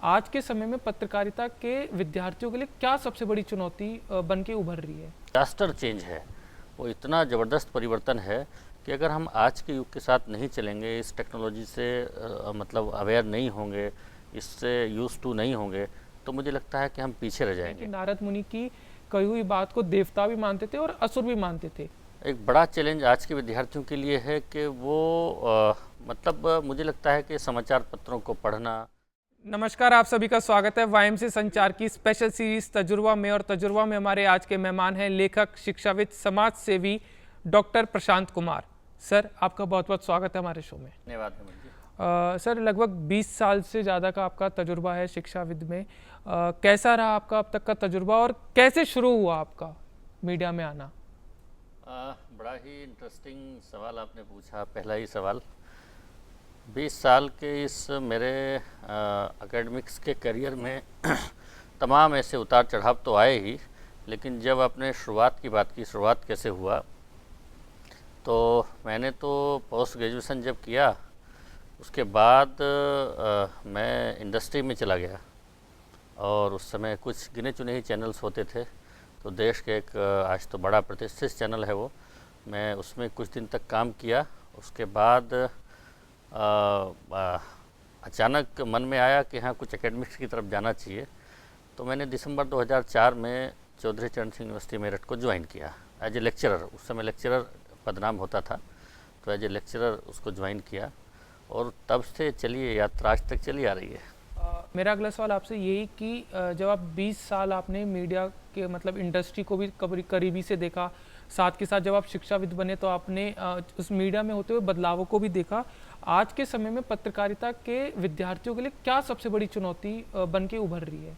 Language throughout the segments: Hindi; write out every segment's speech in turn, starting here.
आज के समय में पत्रकारिता के विद्यार्थियों के लिए क्या सबसे बड़ी चुनौती बन के उभर रही है? डिजास्टर चेंज है। वो इतना ज़बरदस्त परिवर्तन है कि अगर हम आज के युग के साथ नहीं चलेंगे, इस टेक्नोलॉजी से मतलब अवेयर नहीं होंगे, इससे यूज टू नहीं होंगे, तो मुझे लगता है कि हम पीछे रह कि जाएंगे। नारद मुनि की कही हुई बात को देवता भी मानते थे और असुर भी मानते थे। एक बड़ा चैलेंज आज के विद्यार्थियों के लिए है कि वो मुझे लगता है कि समाचार पत्रों को पढ़ना। नमस्कार, आप सभी का स्वागत है वाईएमसी संचार की स्पेशल सीरीज तजुर्बा में। और तजुर्बा में हमारे आज के मेहमान हैं लेखक, शिक्षाविद, समाज सेवी डॉक्टर प्रशांत कुमार। सर, आपका बहुत बहुत स्वागत है हमारे शो में। धन्यवाद हेमंत जी। सर, लगभग 20 साल से ज़्यादा का आपका तजुर्बा है शिक्षाविद में। कैसा रहा आपका अब तक का तजुर्बा और कैसे शुरू हुआ आपका मीडिया में आना? बड़ा ही इंटरेस्टिंग सवाल आपने पूछा, पहला ही सवाल। 20 साल के इस मेरे एकेडमिक्स के करियर में तमाम ऐसे उतार चढ़ाव तो आए ही, लेकिन जब आपने शुरुआत की बात की, शुरुआत कैसे हुआ, तो मैंने तो पोस्ट ग्रेजुएशन जब किया उसके बाद मैं इंडस्ट्री में चला गया। और उस समय कुछ गिने चुने ही चैनल्स होते थे, तो देश के एक आज तो बड़ा प्रतिष्ठित चैनल है वो, मैं उसमें कुछ दिन तक काम किया। उसके बाद अचानक मन में आया कि हाँ, कुछ एकेडमिक्स की तरफ जाना चाहिए। तो मैंने दिसंबर 2004 में चौधरी चरण सिंह यूनिवर्सिटी मेरठ को ज्वाइन किया एज ए लेक्चरर। उस समय लेक्चरर पदनाम होता था, तो एज ए लेक्चरर उसको ज्वाइन किया और तब से चलिए यात्रा आज तक चली आ रही है। मेरा अगला सवाल आपसे यही कि जब आप 20 साल आपने मीडिया के मतलब इंडस्ट्री को भी करीबी से देखा, साथ के साथ जब आप शिक्षाविद बने तो आपने उस मीडिया में होते हुए बदलावों को भी देखा। आज के समय में पत्रकारिता के विद्यार्थियों के लिए क्या सबसे बड़ी चुनौती बन के उभर रही है?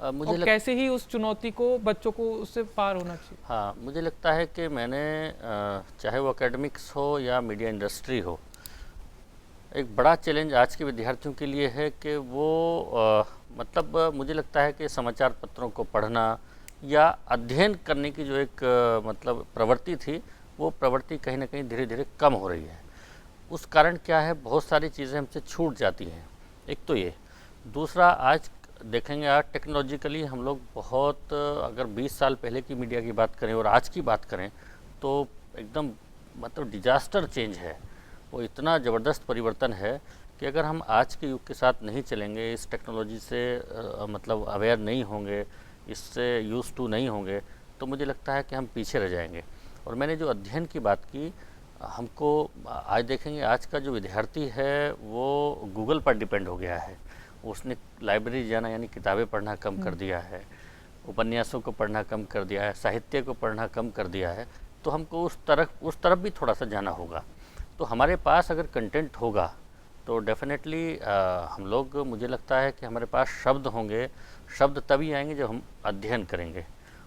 और कैसे ही उस चुनौती को बच्चों को उससे पार होना चाहिए? हाँ, मुझे लगता है कि मैंने चाहे वो एकेडमिक्स हो या मीडिया इंडस्ट्री हो, एक बड़ा चैलेंज आज के विद्यार्थियों के लिए है कि वो मुझे लगता है कि समाचार पत्रों को पढ़ना या अध्ययन करने की जो एक प्रवृत्ति थी, वो प्रवृत्ति कहीं ना कहीं धीरे धीरे कम हो रही है। उस कारण क्या है, बहुत सारी चीज़ें हमसे छूट जाती हैं। एक तो ये, दूसरा आज देखेंगे, आज टेक्नोलॉजिकली हम लोग बहुत, अगर 20 साल पहले की मीडिया की बात करें और आज की बात करें तो एकदम डिजास्टर चेंज है। वो इतना ज़बरदस्त परिवर्तन है कि अगर हम आज के युग के साथ नहीं चलेंगे, इस टेक्नोलॉजी से अवेयर नहीं होंगे, इससे यूज टू नहीं होंगे, तो मुझे लगता है कि हम पीछे रह जाएंगे। और मैंने जो अध्ययन की बात की, हमको आज देखेंगे, आज का जो विद्यार्थी है वो गूगल पर डिपेंड हो गया है। उसने लाइब्रेरी जाना यानी किताबें पढ़ना कम कर दिया है, उपन्यासों को पढ़ना कम कर दिया है, साहित्य को पढ़ना कम कर दिया है। तो हमको उस तरफ भी थोड़ा सा जाना होगा। तो हमारे पास अगर कंटेंट होगा तो डेफिनेटली हम लोग, मुझे लगता है कि हमारे पास शब्द होंगे। शब्द तभी आएंगे जब हम अध्ययन करेंगे।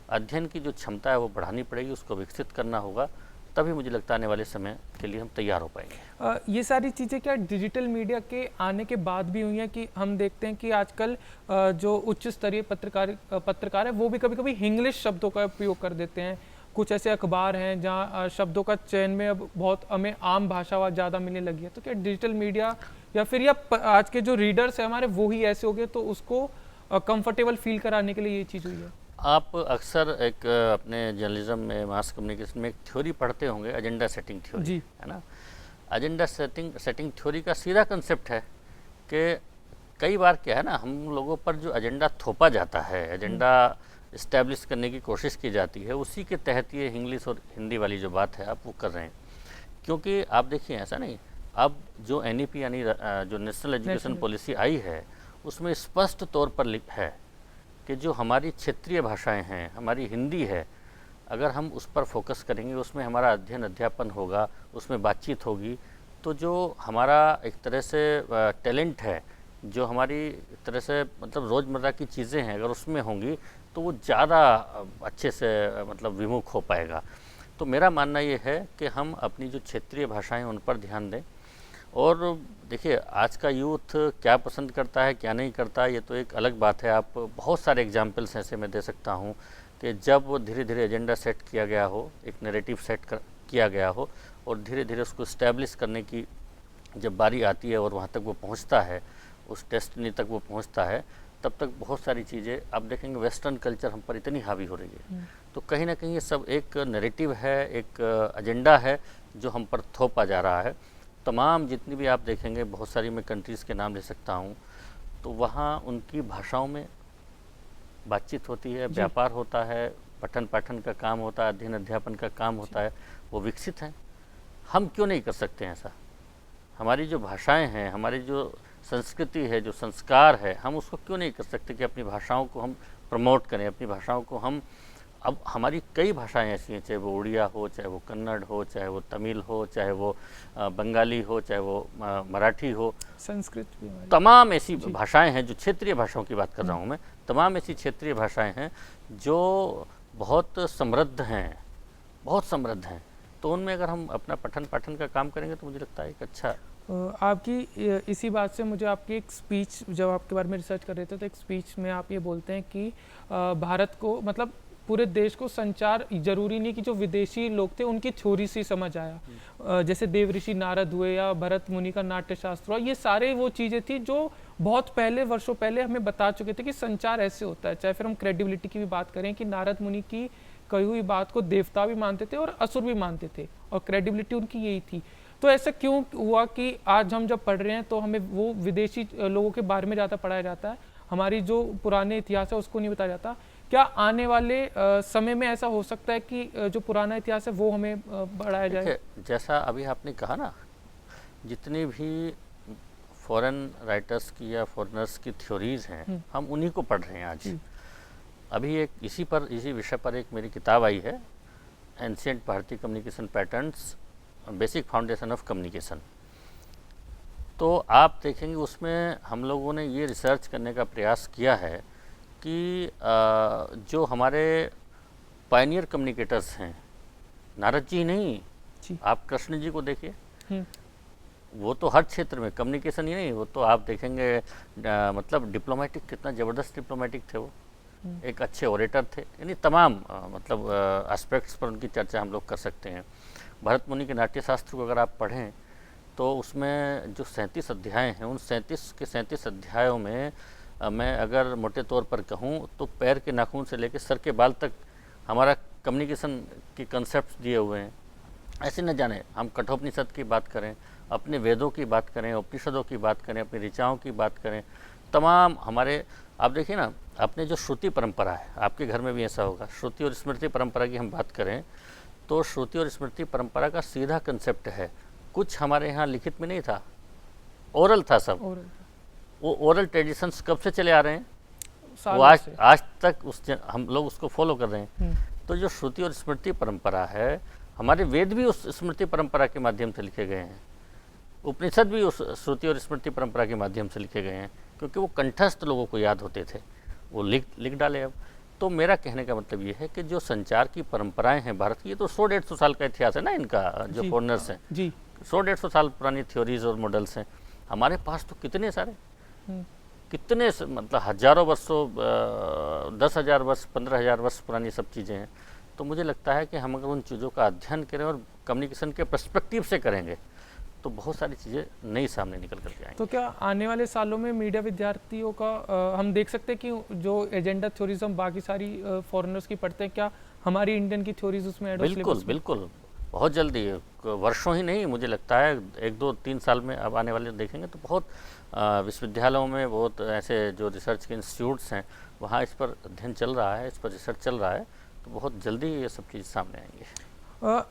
अध्ययन की जो क्षमता है वो बढ़ानी पड़ेगी, उसको विकसित करना होगा, तभी मुझे लगता है आने वाले समय के लिए हम तैयार हो पाएंगे। ये सारी चीज़ें क्या डिजिटल मीडिया के आने के बाद भी हुई हैं? कि हम देखते हैं कि आजकल जो उच्च स्तरीय पत्रकार है वो भी कभी कभी इंग्लिश शब्दों का उपयोग कर देते हैं। कुछ ऐसे अखबार हैं जहाँ शब्दों का चयन में अब बहुत हमें आम भाषा ज़्यादा मिलने लगी है। तो क्या डिजिटल मीडिया या फिर आज के जो रीडर्स हैं हमारे, वो ही ऐसे हो गए, तो उसको कंफर्टेबल फील कराने के लिए ये चीज़ हुई है? आप अक्सर एक अपने जर्नलिज्म में, मास कम्युनिकेशन में एक थ्योरी पढ़ते होंगे, एजेंडा सेटिंग थ्योरी, है ना। एजेंडा सेटिंग थ्योरी का सीधा कंसेप्ट है कि कई बार क्या है ना, हम लोगों पर जो एजेंडा थोपा जाता है, एजेंडा इस्टेब्लिश करने की कोशिश की जाती है, उसी के तहत ये इंग्लिश और हिंदी वाली जो बात है आप वो कर रहे हैं। क्योंकि आप देखिए, ऐसा नहीं, अब जो NEP यानी जो नेशनल एजुकेशन पॉलिसी आई है, उसमें स्पष्ट तौर पर है कि जो हमारी क्षेत्रीय भाषाएं हैं, हमारी हिंदी है, अगर हम उस पर फोकस करेंगे, उसमें हमारा अध्ययन अध्यापन होगा, उसमें बातचीत होगी, तो जो हमारा एक तरह से टैलेंट है, जो हमारी एक तरह से रोज़मर्रा की चीज़ें हैं, अगर उसमें होंगी तो वो ज़्यादा अच्छे से विमुख हो पाएगा। तो मेरा मानना ये है कि हम अपनी जो क्षेत्रीय भाषाएं उन पर ध्यान दें। और देखिए, आज का यूथ क्या पसंद करता है, क्या नहीं करता, ये तो एक अलग बात है। आप बहुत सारे एग्जाम्पल्स ऐसे मैं दे सकता हूँ कि जब वो धीरे धीरे एजेंडा सेट किया गया हो, एक नैरेटिव किया गया हो, और धीरे धीरे उसको इस्टेब्लिश करने की जब बारी आती है और वहाँ तक वो पहुँचता है, उस डेस्टिनी तक वो पहुंचता है, तब तक बहुत सारी चीज़ें आप देखेंगे वेस्टर्न कल्चर हम पर इतनी हावी हो रही है। तो कहीं ना कहीं ये सब एक नैरेटिव है, एक एजेंडा है जो हम पर थोपा जा रहा है। तमाम जितनी भी आप देखेंगे, बहुत सारी मैं कंट्रीज़ के नाम ले सकता हूँ, तो वहाँ उनकी भाषाओं में बातचीत होती है, व्यापार होता है, पठन पाठन का काम होता है, अध्ययन अध्यापन का काम होता है, वो विकसित हैं। हम क्यों नहीं कर सकते हैं ऐसा? हमारी जो भाषाएं हैं, हमारी जो संस्कृति है, जो संस्कार है, हम उसको क्यों नहीं कर सकते कि अपनी भाषाओं को हम प्रमोट करें, अपनी भाषाओं को हम, अब हमारी कई भाषाएं ऐसी हैं, चाहे वो उड़िया हो, चाहे वो कन्नड़ हो, चाहे वो तमिल हो, चाहे वो बंगाली हो, चाहे वो मराठी हो, संस्कृत भी हमारी। तमाम ऐसी भाषाएं हैं, जो क्षेत्रीय भाषाओं की बात कर रहा हूँ मैं, तमाम ऐसी क्षेत्रीय भाषाएं हैं जो बहुत समृद्ध हैं, बहुत समृद्ध हैं। तो उनमें अगर हम अपना पठन पाठन का काम करेंगे तो मुझे लगता है एक अच्छा। आपकी इसी बात से मुझे आपकी एक स्पीच, जब आपके बारे में रिसर्च कर रहे थे तो एक स्पीच में आप ये बोलते हैं कि भारत को, मतलब पूरे देश को संचार जरूरी नहीं कि जो विदेशी लोग थे उनकी थ्योरी से समझ आया, जैसे देवऋषि नारद हुए या भरत मुनि का नाट्य शास्त्र हुआ, ये सारे वो चीज़ें थी जो बहुत पहले, वर्षों पहले हमें बता चुके थे कि संचार ऐसे होता है। चाहे फिर हम क्रेडिबिलिटी की भी बात करें कि नारद मुनि की कही हुई बात को देवता भी मानते थे और असुर भी मानते थे, और क्रेडिबिलिटी उनकी यही थी। तो ऐसा क्यों हुआ कि आज हम जब पढ़ रहे हैं तो हमें वो विदेशी लोगों के बारे में ज़्यादा पढ़ाया जाता है, हमारी जो पुराने इतिहास है उसको नहीं बताया जाता? क्या आने वाले समय में ऐसा हो सकता है कि जो पुराना इतिहास है वो हमें बढ़ाया जाए? जैसा अभी आपने कहा ना, जितनी भी फॉरेन राइटर्स की या फॉरेनर्स की थ्योरीज हैं, हम उन्हीं को पढ़ रहे हैं आज। अभी एक इसी विषय पर एक मेरी किताब आई है, एंशिएंट भारतीय communication patterns, basic foundation of communication. तो आप देखेंगे उसमें हम लोगों ने ये रिसर्च करने का प्रयास किया है कि जो हमारे पायनियर कम्युनिकेटर्स हैं, नारद जी नहीं जी। आप कृष्ण जी को देखिए, वो तो हर क्षेत्र में कम्युनिकेशन ही नहीं, वो तो आप देखेंगे मतलब डिप्लोमेटिक, कितना ज़बरदस्त डिप्लोमेटिक थे वो, एक अच्छे ओरेटर थे, यानी तमाम मतलब एस्पेक्ट्स पर उनकी चर्चा हम लोग कर सकते हैं। भरत मुनि के नाट्य शास्त्र को अगर आप पढ़ें तो उसमें जो 37 अध्याय हैं, उन 37 के 37 अध्यायों में मैं अगर मोटे तौर पर कहूँ तो पैर के नाखून से लेकर सर के बाल तक हमारा कम्युनिकेशन के कंसेप्ट दिए हुए हैं। ऐसे न जाने हम कठोपनिषद की बात करें, अपने वेदों की बात करें, उपनिषदों की बात करें, अपनी ऋचाओं की बात करें, तमाम हमारे, आप देखिए ना, अपने जो श्रुति परंपरा है, आपके घर में भी ऐसा होगा, श्रुति और स्मृति परंपरा की हम बात करें तो श्रुति और स्मृति परंपरा का सीधा कंसेप्ट है, कुछ हमारे यहाँ लिखित में नहीं था, ओरल था सब। वो ओरल ट्रेडिशंस कब से चले आ रहे हैं, वो आज तक हम लोग उसको फॉलो कर रहे हैं। तो जो श्रुति और स्मृति परंपरा है, हमारे वेद भी उस स्मृति परंपरा के माध्यम से लिखे गए हैं, उपनिषद भी उस श्रुति और स्मृति परंपरा के माध्यम से लिखे गए हैं, क्योंकि वो कंठस्थ लोगों को याद होते थे, वो लिख डाले। अब तो मेरा कहने का मतलब ये है कि जो संचार की परंपराएं हैं भारत की, ये तो 100-150 साल का इतिहास है ना इनका, जो फॉरनर्स हैं जी, 100-150 साल पुरानी थ्योरीज और मॉडल्स हैं। हमारे पास तो कितने सारे, कितने मतलब हजारों वर्षों, 10,000 वर्ष, 15,000 वर्ष पुरानी सब चीज़ें हैं। तो मुझे लगता है कि हम अगर उन चीज़ों का अध्ययन करें और कम्युनिकेशन के पर्सपेक्टिव से करेंगे तो बहुत सारी चीज़ें नई सामने निकल करके आएंगी। तो क्या आने वाले सालों में मीडिया विद्यार्थियों का हम देख सकते हैं कि जो एजेंडा थ्योरीज हम बाकी सारी फॉरेनर्स की पढ़ते हैं, क्या हमारी इंडियन की थ्योरीज उसमें ऐड हो? बिल्कुल बिल्कुल, बहुत जल्दी, वर्षों ही नहीं, मुझे लगता है 1-2-3 साल में अब आने वाले देखेंगे तो बहुत विश्वविद्यालयों में, बहुत ऐसे जो रिसर्च के इंस्टीट्यूट्स हैं वहाँ इस पर अध्ययन चल रहा है, इस पर रिसर्च चल रहा है, तो बहुत जल्दी ये सब चीज़ सामने आएंगी।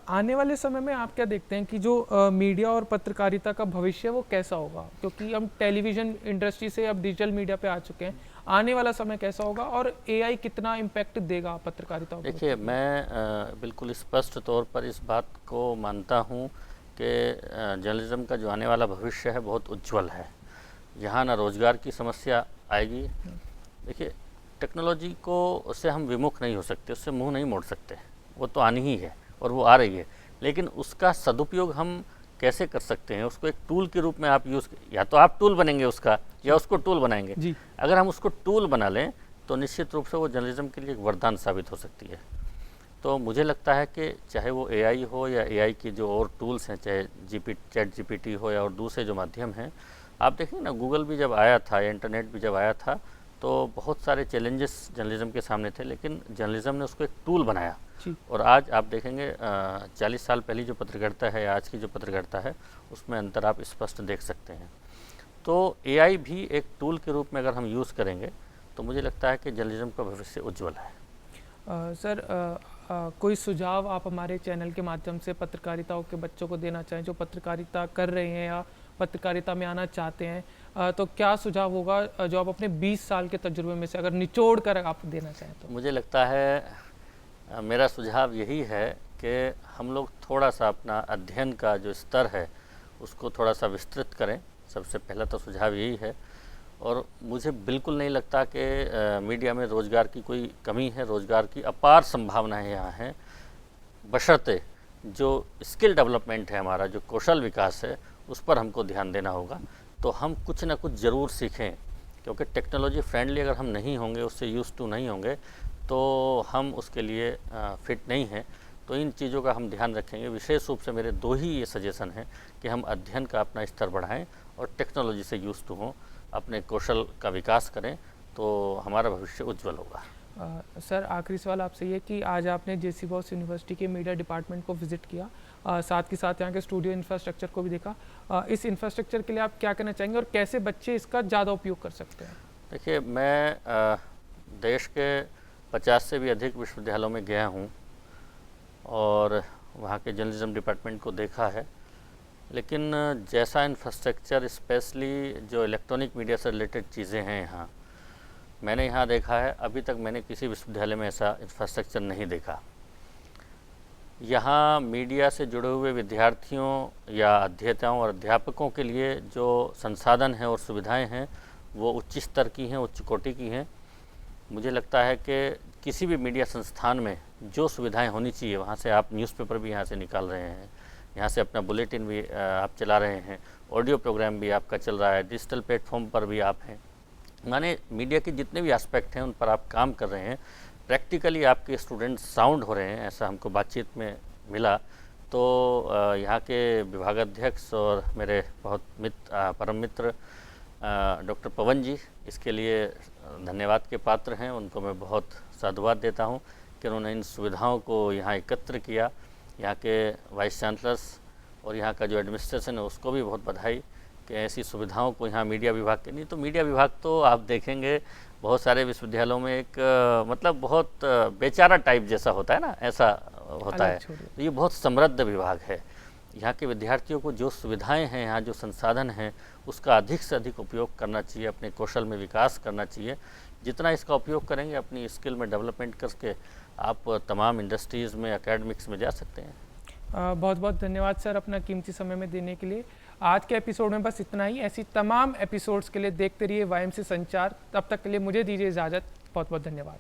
आने वाले समय में आप क्या देखते हैं कि जो मीडिया और पत्रकारिता का भविष्य वो कैसा होगा? क्योंकि हम टेलीविज़न इंडस्ट्री से अब डिजिटल मीडिया पे आ चुके हैं, आने वाला समय कैसा होगा और एआई कितना इम्पैक्ट देगा पत्रकारिता पर? देखिए, मैं बिल्कुल स्पष्ट तौर पर इस बात को मानता हूँ कि जर्नलिज्म का जो आने वाला भविष्य है बहुत उज्जवल है। यहाँ ना रोज़गार की समस्या आएगी। देखिए, टेक्नोलॉजी को उससे हम विमुख नहीं हो सकते, उससे मुँह नहीं मोड़ सकते, वो तो आनी ही है और वो आ रही है, लेकिन उसका सदुपयोग हम कैसे कर सकते हैं, उसको एक टूल के रूप में आप यूज़, या तो आप टूल बनेंगे उसका या उसको टूल बनाएंगे जी। अगर हम उसको टूल बना लें तो निश्चित रूप से वो जर्नलिज्म के लिए एक वरदान साबित हो सकती है। तो मुझे लगता है कि चाहे वो एआई हो या एआई की जो और टूल्स हैं, चाहे चैट जीपीटी हो या और दूसरे जो माध्यम हैं, आप देखेंगे ना, गूगल भी जब आया था या इंटरनेट भी जब आया था तो बहुत सारे चैलेंजेस जर्नलिज्म के सामने थे, लेकिन जर्नलिज्म ने उसको एक टूल बनाया। जी। और आज आप देखेंगे 40 साल पहले जो पत्रकारिता है आज की जो पत्रकारिता है उसमें अंतर आप स्पष्ट देख सकते हैं। तो एआई भी एक टूल के रूप में अगर हम यूज़ करेंगे तो मुझे लगता है कि जर्नलिज्म का भविष्य उज्ज्वल है। सर, कोई सुझाव आप हमारे चैनल के माध्यम से पत्रकारिताओं के बच्चों को देना चाहें जो पत्रकारिता कर रहे हैं या पत्रकारिता में आना चाहते हैं, तो क्या सुझाव होगा जो आप अपने 20 साल के तजुर्बे में से अगर निचोड़ कर आप देना चाहें तो? मुझे लगता है मेरा सुझाव यही है कि हम लोग थोड़ा सा अपना अध्ययन का जो स्तर है उसको थोड़ा सा विस्तृत करें। सबसे पहला तो सुझाव यही है। और मुझे बिल्कुल नहीं लगता कि मीडिया में रोज़गार की कोई कमी है। रोज़गार की अपार संभावनाएं यहाँ हैं, बशर्ते जो स्किल डेवलपमेंट है, हमारा जो कौशल विकास है, उस पर हमको ध्यान देना होगा। तो हम कुछ ना कुछ ज़रूर सीखें, क्योंकि टेक्नोलॉजी फ्रेंडली अगर हम नहीं होंगे, उससे यूज़ टू नहीं होंगे, तो हम उसके लिए फिट नहीं हैं। तो इन चीज़ों का हम ध्यान रखेंगे। विशेष रूप से मेरे 2 ही ये सजेशन हैं कि हम अध्ययन का अपना स्तर बढ़ाएं और टेक्नोलॉजी से यूज़ टू हों, अपने कौशल का विकास करें, तो हमारा भविष्य उज्जवल होगा। सर, आखिरी सवाल आपसे ये कि आज आपने जेसी बॉस यूनिवर्सिटी के मीडिया डिपार्टमेंट को विजिट किया, साथ के साथ यहाँ के स्टूडियो इंफ्रास्ट्रक्चर को भी देखा, इस इंफ्रास्ट्रक्चर के लिए आप क्या कहना चाहेंगे और कैसे बच्चे इसका ज़्यादा उपयोग कर सकते हैं? देखिए, मैं देश के 50 से भी अधिक विश्वविद्यालयों में गया हूँ और वहाँ के जर्नलिज्म डिपार्टमेंट को देखा है, लेकिन जैसा इंफ्रास्ट्रक्चर, स्पेशली जो इलेक्ट्रॉनिक मीडिया से रिलेटेड चीज़ें हैं यहाँ, मैंने यहाँ देखा है, अभी तक मैंने किसी विश्वविद्यालय में ऐसा इंफ्रास्ट्रक्चर नहीं देखा। यहाँ मीडिया से जुड़े हुए विद्यार्थियों या अध्येताओं और अध्यापकों के लिए जो संसाधन हैं और सुविधाएं हैं वो उच्च स्तर की हैं, उच्च कोटि की हैं। मुझे लगता है कि किसी भी मीडिया संस्थान में जो सुविधाएं होनी चाहिए, वहाँ से आप न्यूज़पेपर भी यहाँ से निकाल रहे हैं, यहाँ से अपना बुलेटिन भी आप चला रहे हैं, ऑडियो प्रोग्राम भी आपका चल रहा है, डिजिटल प्लेटफॉर्म पर भी आप हैं, माने मीडिया के जितने भी एस्पेक्ट हैं उन पर आप काम कर रहे हैं। प्रैक्टिकली आपके स्टूडेंट साउंड हो रहे हैं, ऐसा हमको बातचीत में मिला। तो यहाँ के विभागाध्यक्ष और मेरे बहुत परम मित्र डॉक्टर पवन जी इसके लिए धन्यवाद के पात्र हैं। उनको मैं बहुत साधुवाद देता हूँ कि उन्होंने इन सुविधाओं को यहाँ एकत्र किया। यहाँ के वाइस चांसलर्स और यहाँ का जो एडमिनिस्ट्रेशन है उसको भी बहुत बधाई कि ऐसी सुविधाओं को यहाँ मीडिया विभाग के, नहीं तो मीडिया विभाग तो आप देखेंगे बहुत सारे विश्वविद्यालयों में एक मतलब बहुत बेचारा टाइप जैसा होता है ना, ऐसा होता है। तो ये बहुत समृद्ध विभाग है। यहाँ के विद्यार्थियों को जो सुविधाएं हैं, यहाँ जो संसाधन हैं, उसका अधिक से अधिक उपयोग करना चाहिए, अपने कौशल में विकास करना चाहिए। जितना इसका उपयोग करेंगे, अपनी स्किल में डेवलपमेंट करके आप तमाम इंडस्ट्रीज़ में, एकेडमिक्स में जा सकते हैं। बहुत बहुत धन्यवाद सर अपना कीमती समय में देने के लिए। आज के एपिसोड में बस इतना ही। ऐसी तमाम एपिसोड्स के लिए देखते रहिए वाईएमसी संचार। तब तक के लिए मुझे दीजिए इजाज़त। बहुत बहुत धन्यवाद।